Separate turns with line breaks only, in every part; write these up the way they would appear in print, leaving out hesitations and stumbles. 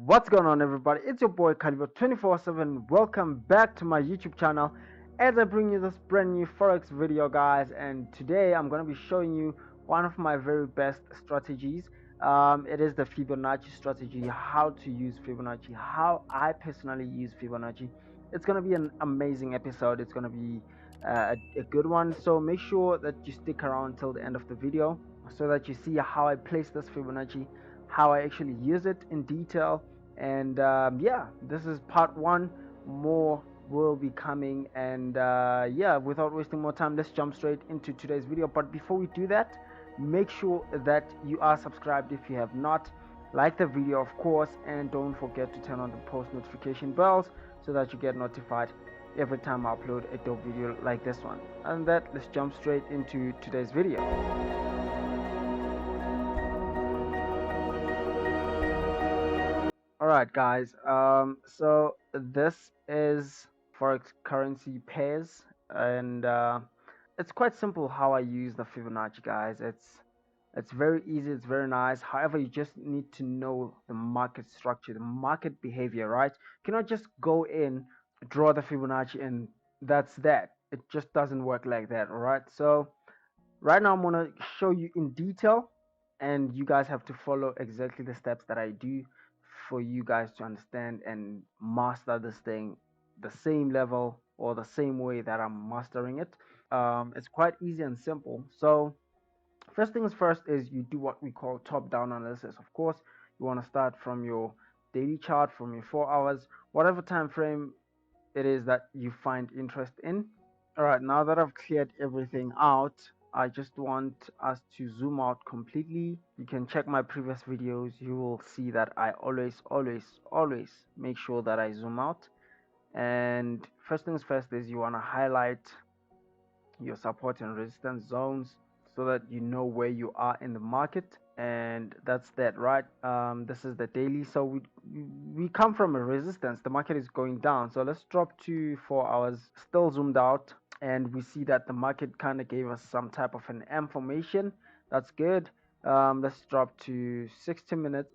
What's going on, everybody? It's your boy Caliber 24/7. Welcome back to my YouTube channel as I bring you this brand new Forex video, guys. And today I'm going to be showing you one of my very best strategies. It is the Fibonacci strategy, how to use Fibonacci, how I personally use Fibonacci. It's going to be an amazing episode. It's going to be a good one. So make sure that you stick around till the end of the video so that you see how I place this Fibonacci, how I actually use it in detail. And yeah, this is part one. More will be coming. And yeah, without wasting more time, let's jump straight into today's video. But before we do that, make sure that you are subscribed if you have not. Like the video, of course, and don't forget to turn on the post notification bells so that you get notified every time I upload a dope video like this one. And that, let's jump straight into today's video. All right, guys. So this is forex currency pairs, and it's quite simple how I use the Fibonacci, guys. It's very easy. It's very nice. However, you just need to know the market structure, the market behavior, right? You cannot just go in, draw the Fibonacci, and that's that. It just doesn't work like that. All right. So right now I'm gonna show you in detail, and you guys have to follow exactly the steps that I do for you guys to understand and master this thing the same level or the same way that I'm mastering it. It's quite easy and simple. So first things first is you do what we call top-down analysis. Of course, you want to start from your daily chart, from your 4 hours, whatever time frame it is that you find interest in. All right, now that I've cleared everything out, I just want us to zoom out completely. You can check my previous videos. You will see that I always make sure that I zoom out. And first things first is you want to highlight your support and resistance zones so that you know where you are in the market. And that's that, right? This is the daily. So we come from a resistance. The market is going down, so let's drop to 4 hours, still zoomed out, and we see that the market kind of gave us some type of an M formation. That's good. Let's drop to 60 minutes.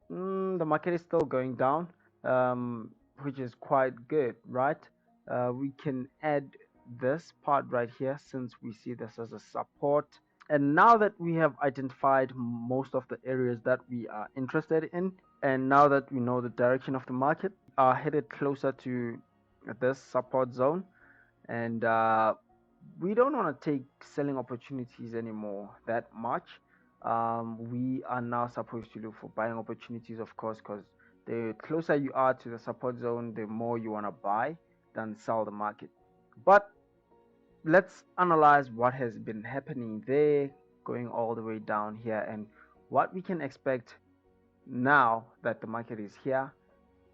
The market is still going down, which is quite good, right? We can add this part right here, since we see this as a support. And now that we have identified most of the areas that we are interested in, and now that we know the direction of the market, are headed closer to this support zone. And we don't want to take selling opportunities anymore that much. We are now supposed to look for buying opportunities, of course, because the closer you are to the support zone, the more you want to buy than sell the market. But let's analyze what has been happening there, going all the way down here, and what we can expect now that the market is here.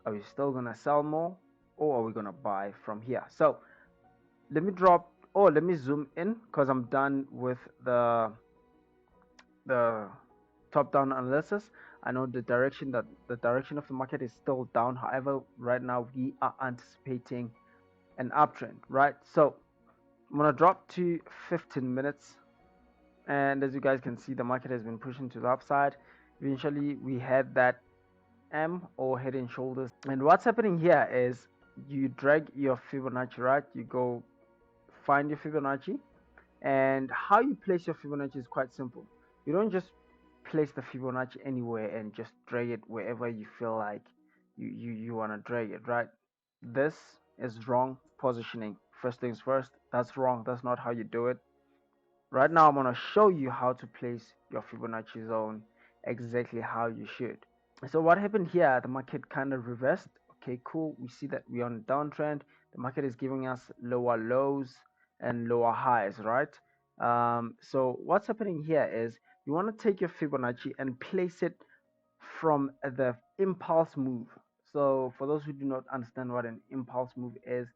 Are we still gonna sell more, or are we gonna buy from here? So let me drop, or let me zoom in, because I'm done with the top down analysis. I know the direction of the market is still down. However, right now we are anticipating an uptrend, right? So I'm gonna drop to 15 minutes, and as you guys can see, the market has been pushing to the upside. Eventually we had that M, or head and shoulders. And what's happening here is you drag your Fibonacci, right? You go find your Fibonacci, and how you place your Fibonacci is quite simple. You don't just place the Fibonacci anywhere and just drag it wherever you feel like you want to drag it, right? This is wrong positioning. First things first, that's wrong. That's not how you do it. Right now I'm going to show you how to place your Fibonacci zone exactly how you should. So what happened here, the market kind of reversed. Okay, cool. We see that we're on a downtrend. The market is giving us lower lows and lower highs, right? So what's happening here is you want to take your Fibonacci and place it from the impulse move. So for those who do not understand what an impulse move is,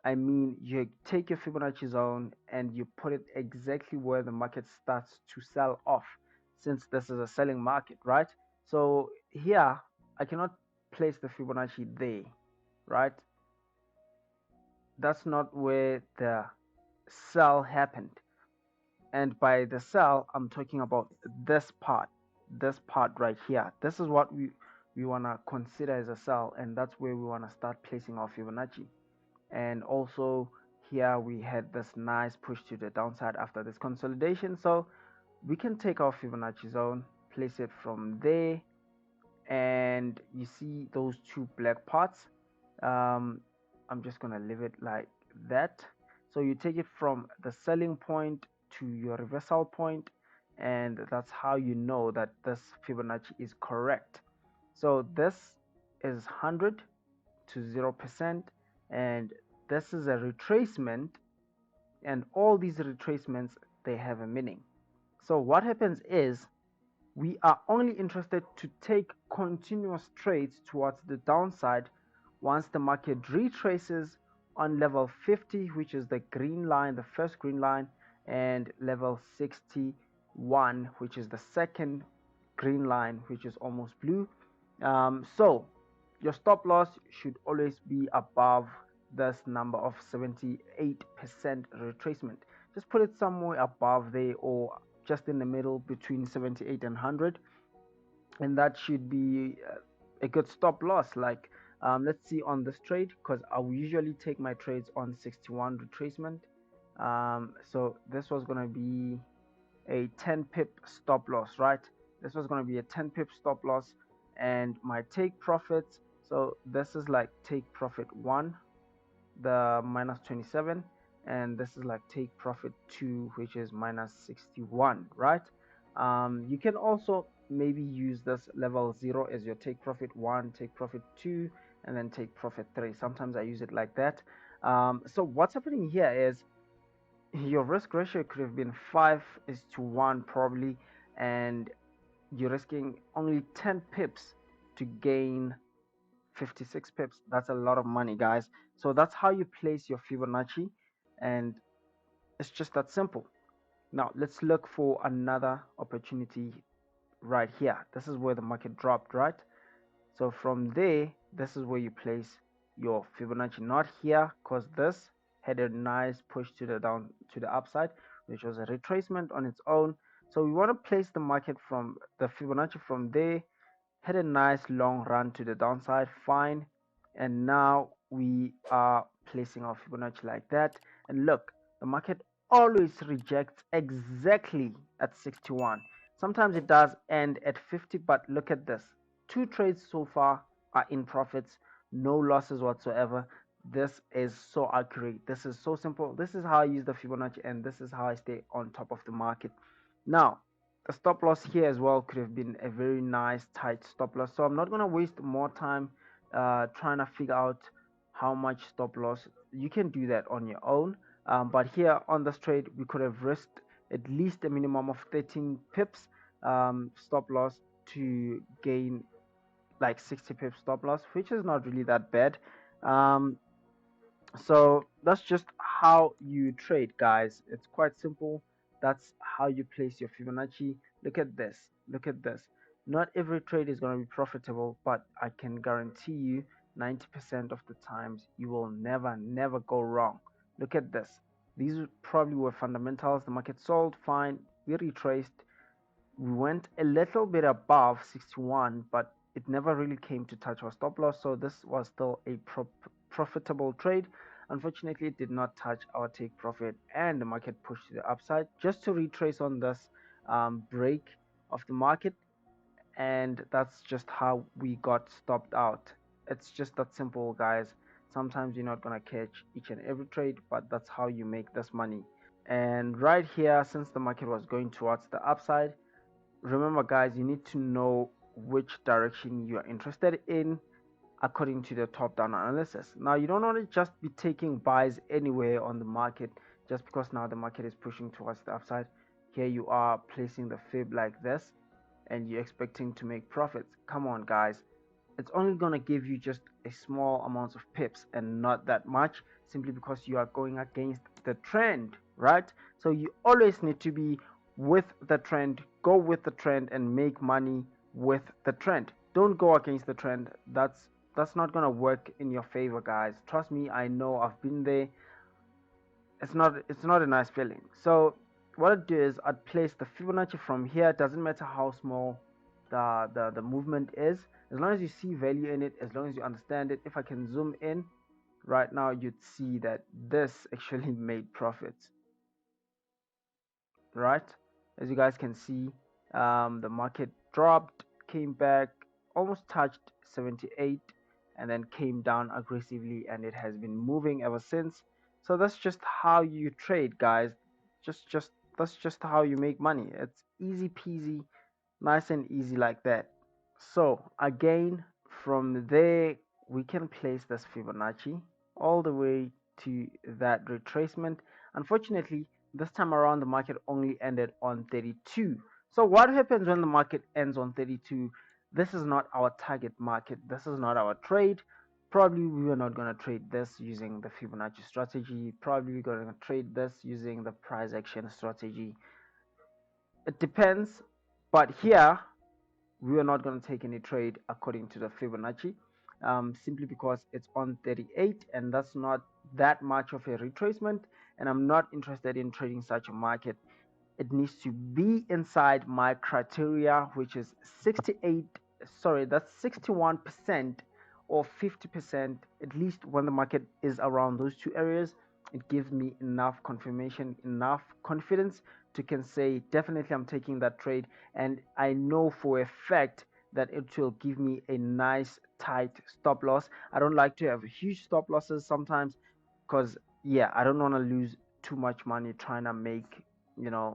I mean, you take your Fibonacci zone and you put it exactly where the market starts to sell off, since this is a selling market, right? So here, I cannot place the Fibonacci there, right? That's not where the sell happened. And by the sell, I'm talking about this part right here. This is what we want to consider as a sell, and that's where we want to start placing our Fibonacci. And also here we had this nice push to the downside after this consolidation, so we can take our Fibonacci zone, place it from there, and you see those two black parts. I'm just gonna leave it like that. So you take it from the selling point to your reversal point, and that's how you know that this Fibonacci is correct. So this is 100 to 0%, and this is a retracement, and all these retracements, they have a meaning. So what happens is we are only interested to take continuous trades towards the downside once the market retraces on level 50, which is the green line, the first green line, and level 61, which is the second green line, which is almost blue. So your stop loss should always be above this number of 78% retracement. Just put it somewhere above there, or just in the middle between 78 and 100, and that should be a good stop loss. Like, let's see on this trade, because I will usually take my trades on 61 retracement. So this was going to be a 10 pip stop loss, right? This was going to be a 10 pip stop loss, and my take profits, so this is like take profit 1, the minus 27, and this is like take profit 2, which is minus 61, right? You can also maybe use this level 0 as your take profit 1, take profit 2, and then take profit 3. Sometimes I use it like that. So what's happening here is your risk ratio could have been 5:1 probably, and you're risking only 10 pips to gain 56 pips. That's a lot of money, guys. So that's how you place your Fibonacci, and it's just that simple. Now let's look for another opportunity right here. This is where the market dropped, right? So from there, this is where you place your Fibonacci, not here, because this had a nice push to the down to the upside, which was a retracement on its own. So we want to place the market from the Fibonacci from there, had a nice long run to the downside, fine, and now we are placing our Fibonacci like that. And look, the market always rejects exactly at 61. Sometimes it does end at 50, but look at this. 2 trades so far are in profits, no losses whatsoever. This is so accurate. This is so simple. This is how I use the Fibonacci, and this is how I stay on top of the market. Now, the stop loss here as well could have been a very nice tight stop loss, so I'm not going to waste more time trying to figure out how much stop loss. You can do that on your own, but here on this trade we could have risked at least a minimum of 13 pips stop loss to gain like 60 pips stop loss, which is not really that bad. um, so that's just how you trade, guys. It's quite simple. That's how you place your Fibonacci. Look at this. Look at this. Not every trade is going to be profitable, but I can guarantee you 90% of the times you will never go wrong. Look at this. These probably were fundamentals. The market sold, fine. We retraced. We went a little bit above 61, but it never really came to touch our stop loss, so this was still a profitable trade. Unfortunately, it did not touch our take profit, and the market pushed to the upside just to retrace on this break of the market, and that's just how we got stopped out. It's just that simple, guys. Sometimes you're not gonna catch each and every trade, but that's how you make this money. And right here, since the market was going towards the upside, remember, guys, you need to know which direction you're interested in according to the top down analysis. Now, you don't want to just be taking buys anywhere on the market just because now the market is pushing towards the upside. Here you are placing the fib like this, and you're expecting to make profits. Come on, guys. It's only going to give you just a small amount of pips and not that much, simply because you are going against the trend, right? So you always need to be with the trend, go with the trend, and make money with the trend. Don't go against the trend. That's not going to work in your favor, guys. Trust me, I know. I've been there. It's not a nice feeling. So what I'd do is I'd place the Fibonacci from here. It doesn't matter how small the movement is. As long as you see value in it, as long as you understand it. If I can zoom in right now, you'd see that this actually made profits, right? As you guys can see, the market dropped, came back, almost touched 78, and then came down aggressively, and it has been moving ever since. So that's just how you trade, guys. Just that's just how you make money. It's easy peasy, nice and easy like that. So again, from there we can place this Fibonacci all the way to that retracement. Unfortunately, this time around the market only ended on 32. So what happens when the market ends on 32? This is not our target market. This is not our trade. Probably we are not going to trade this using the Fibonacci strategy. Probably we're going to trade this using the price action strategy. It depends, but here we are not going to take any trade according to the Fibonacci, simply because it's on 38 and that's not that much of a retracement, and I'm not interested in trading such a market. It needs to be inside my criteria, which is 68, sorry, that's 61% or 50%, at least. When the market is around those two areas, it gives me enough confirmation, enough confidence to can say definitely I'm taking that trade, and I know for a fact that it will give me a nice tight stop loss. I don't like to have huge stop losses sometimes, because yeah, I don't want to lose too much money trying to make,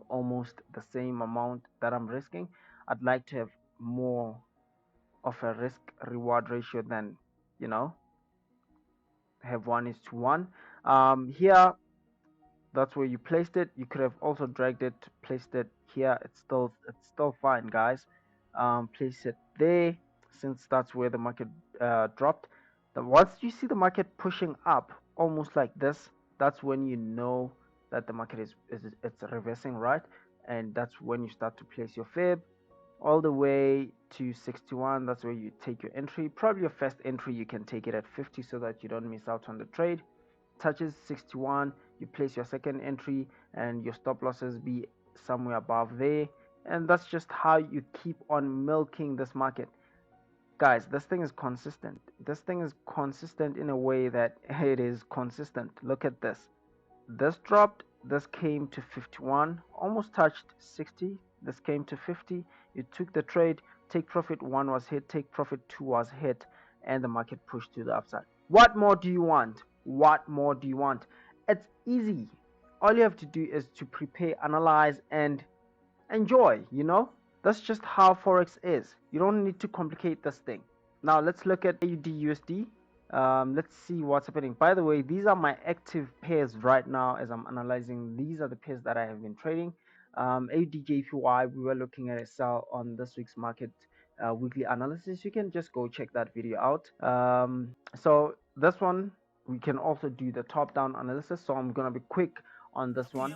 almost the same amount that I'm risking. I'd like to have more of a risk reward ratio than, you know, have 1:1. Here, that's where you placed it. You could have also dragged it, placed it here. It's still fine, guys. Place it there, since that's where the market dropped. Once you see the market pushing up almost like this, that's when you know that the market is it's reversing, right? And that's when you start to place your fib all the way to 61. That's where you take your entry. Probably your first entry you can take it at 50 so that you don't miss out on the trade. Touches 61, you place your second entry, and your stop losses be somewhere above there. And that's just how you keep on milking this market, guys. This thing is consistent. This thing is consistent in a way that it is consistent. Look at this. This dropped, this came to 51, almost touched 60. This came to 50. You took the trade. Take profit 1 was hit, take profit 2 was hit, and the market pushed to the upside. What more do you want? What more do you want? It's easy. All you have to do is to prepare, analyze, and enjoy. That's just how Forex is. You don't need to complicate this thing. Now let's look at AUD USD. Let's see what's happening. By the way, these are my active pairs right now as I'm analyzing. These are the pairs that I have been trading. AUD JPY, we were looking at a sell on this week's market weekly analysis. You can just go check that video out. So this one, we can also do the top down analysis. So I'm gonna be quick on this one.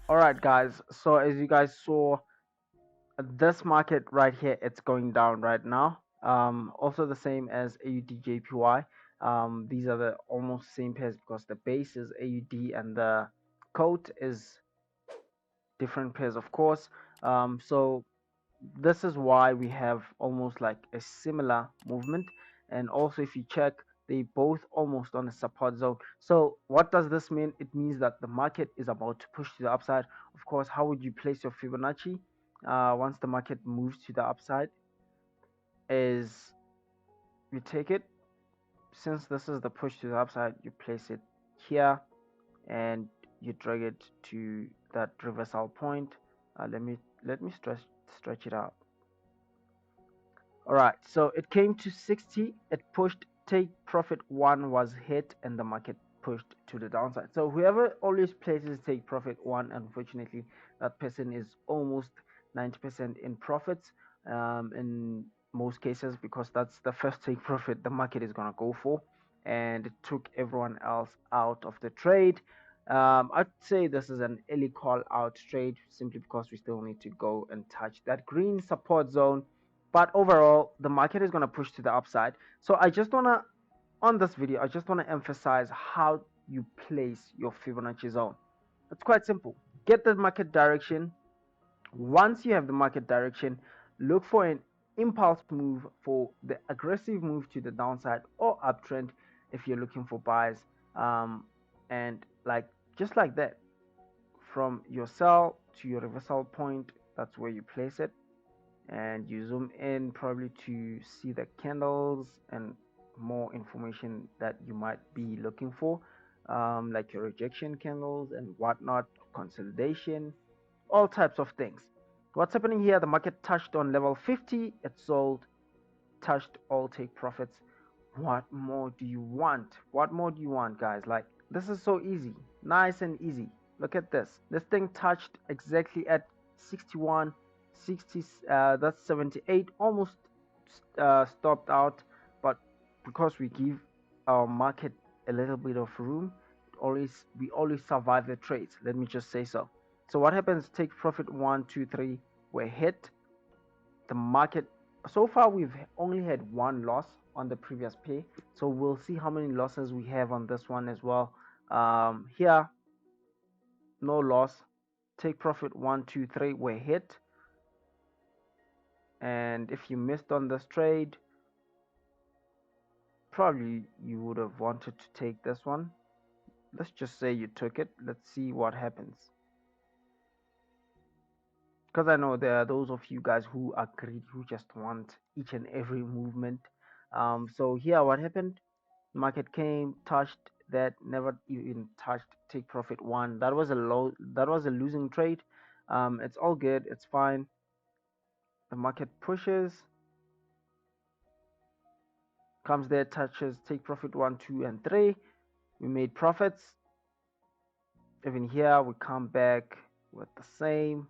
Alright guys, so as you guys saw, this market right here, it's going down right now. Also the same as AUD JPY. These are the almost same pairs because the base is AUD and the coat is different pairs, of course. So this is why we have almost like a similar movement. And also if you check, they both almost on a support zone. So what does this mean? It means that the market is about to push to the upside. Of course, how would you place your Fibonacci once the market moves to the upside? Is you take it, since this is the push to the upside, you place it here and you drag it to that reversal point. Let me stretch it out. All right, so it came to 60, it pushed, take profit 1 was hit, and the market pushed to the downside. So whoever always places take profit 1, unfortunately that person is almost 90% in profits in most cases, because that's the first take profit the market is going to go for, and it took everyone else out of the trade. I'd say this is an early call out trade, simply because we still need to go and touch that green support zone. But overall, the market is going to push to the upside. So I just want to, on this video, I just want to emphasize how you place your Fibonacci zone. It's quite simple. get the market direction. Once you have the market direction, look for an impulse move for the aggressive move to the downside or uptrend if you're looking for buys. And like just like that, from your sell to your reversal point, that's where you place it, and you zoom in probably to see the candles and more information that you might be looking for, like your rejection candles and whatnot, consolidation, all types of things. What's happening here? The market touched on level 50, it sold, touched all take profits. What more do you want? What more do you want, guys? Like, this is so easy, nice and easy. Look at this. This thing touched exactly at 61, 60, that's 78, almost stopped out. But because we give our market a little bit of room, we always survive the trades. Let me just say so. So what happens? Take profit 1, 2, 3 were hit. The market, so far we've only had one loss on the previous pay, so we'll see how many losses we have on this one as well. Here, no loss. Take profit 1, 2, 3 were hit, and if you missed on this trade, probably you would have wanted to take this one. Let's just say you took it. Let's see what happens, because I know there are those of you guys who are greedy, who just want each and every movement. So here what happened? Market came, touched that, never even touched take profit 1. That was a low, that was a losing trade. It's all good, it's fine. The market pushes, comes there, touches take profit 1, 2, and 3. We made profits. Even here we come back with the same.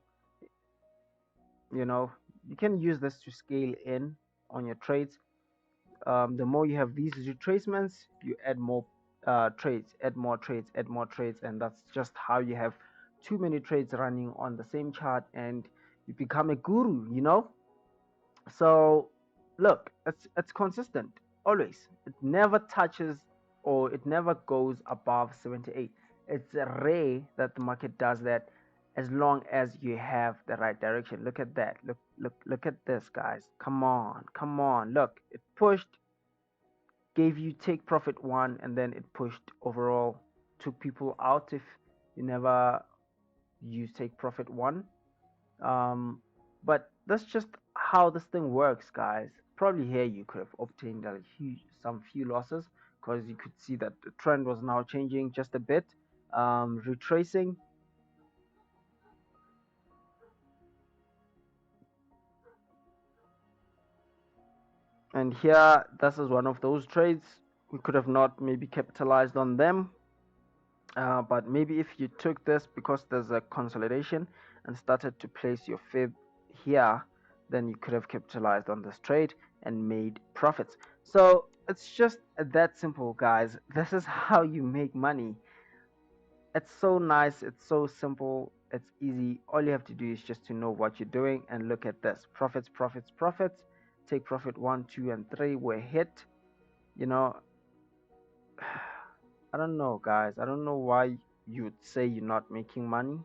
You know, you can use this to scale in on your trades. The more you have these retracements, you add more trades, add more trades, add more trades, and that's just how you have too many trades running on the same chart, and you become a guru, you know. So look, it's consistent always. It never touches, or it never goes above 78. It's rare that the market does that, as long as you have the right direction. Look at that. Look at this, guys. Come on, come on. Look, it pushed, gave you take profit 1, and then it pushed overall, took people out if you never use take profit 1. But that's just how this thing works, guys. Probably here you could have obtained some few losses, because you could see that the trend was now changing just a bit, retracing. And here, this is one of those trades. We could have not maybe capitalized on them. But maybe if you took this because there's a consolidation and started to place your fib here, then you could have capitalized on this trade and made profits. So it's just that simple, guys. This is how you make money. It's so nice, it's so simple, it's easy. All you have to do is just to know what you're doing, and look at this. Profits, profits, profits. Take profit 1, 2, and 3 were hit. You know, I don't know, guys. I don't know why you would say you're not making money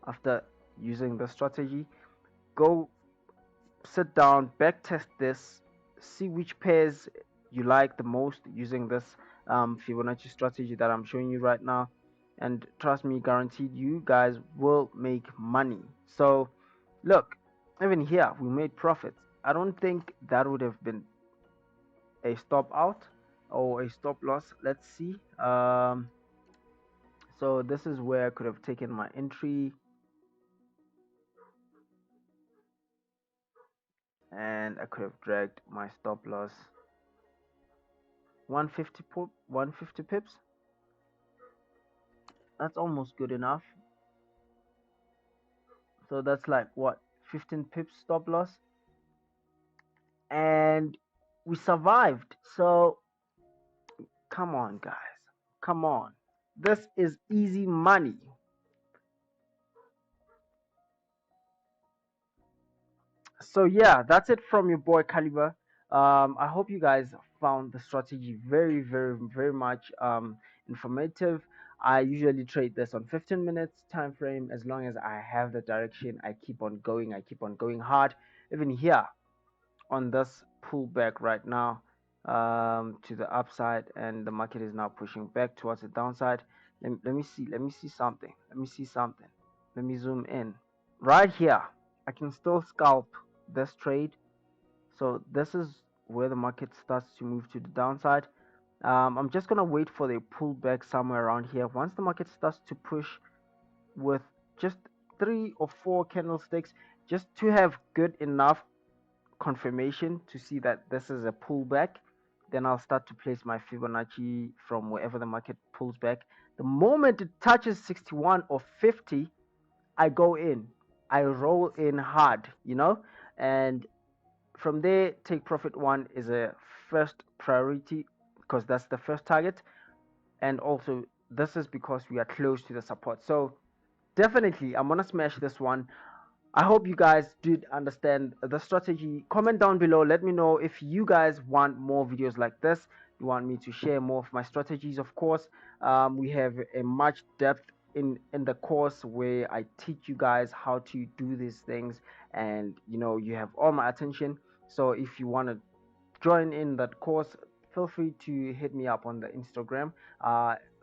after using the strategy. Go sit down, back test this, see which pairs you like the most using this Fibonacci strategy that I'm showing you right now. And trust me, guaranteed, you guys will make money. So, look, even here, we made profits. I don't think that would have been a stop out or a stop loss. Let's see. So this is where I could have taken my entry, and I could have dragged my stop loss 150 pips. That's almost good enough. So that's like what, 15 pips stop loss, and we survived. So come on, guys, come on. This is easy money. So yeah, that's it from your boy Caliber. I hope you guys found the strategy very, very, very much informative. I usually trade this on 15 minutes time frame. As long as I have the direction, I keep on going. I keep on going hard. Even here on this pullback right now, to the upside, and the market is now pushing back towards the downside. Let me see. Let me see something. Let me see something. Let me zoom in. Right here, I can still scalp this trade. So this is where the market starts to move to the downside. I'm just gonna wait for the pullback somewhere around here. Once the market starts to push with just 3 or 4 candlesticks, just to have good enough confirmation to see that this is a pullback, then I'll start to place my Fibonacci from wherever the market pulls back. The moment it touches 61 or 50, I go in. I roll in hard, and from there, take profit one is a first priority because that's the first target. And also, this is because we are close to the support. So definitely, I'm gonna smash this one. I hope you guys did understand the strategy. Comment down below. Let me know if you guys want more videos like this. You want me to share more of my strategies. Of course, we have a much depth in the course where I teach you guys how to do these things, and you have all my attention. So if you want to join in that course, feel free to hit me up on the Instagram.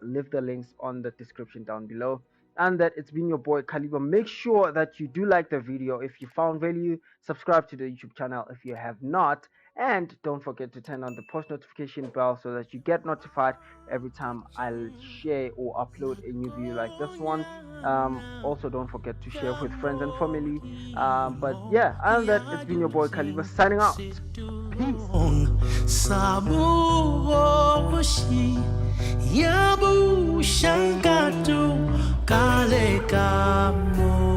Leave the links on the description down below. And that it's been your boy Caliber. Make sure that you do like the video if you found value. Subscribe to the YouTube channel if you have not. And don't forget to turn on the post notification bell so that you get notified every time I'll share or upload a new video like this one. Also, don't forget to share with friends and family. But yeah, other than that, it's been your boy Caliber signing out. Peace.
Yabu Shankatu Kalekamo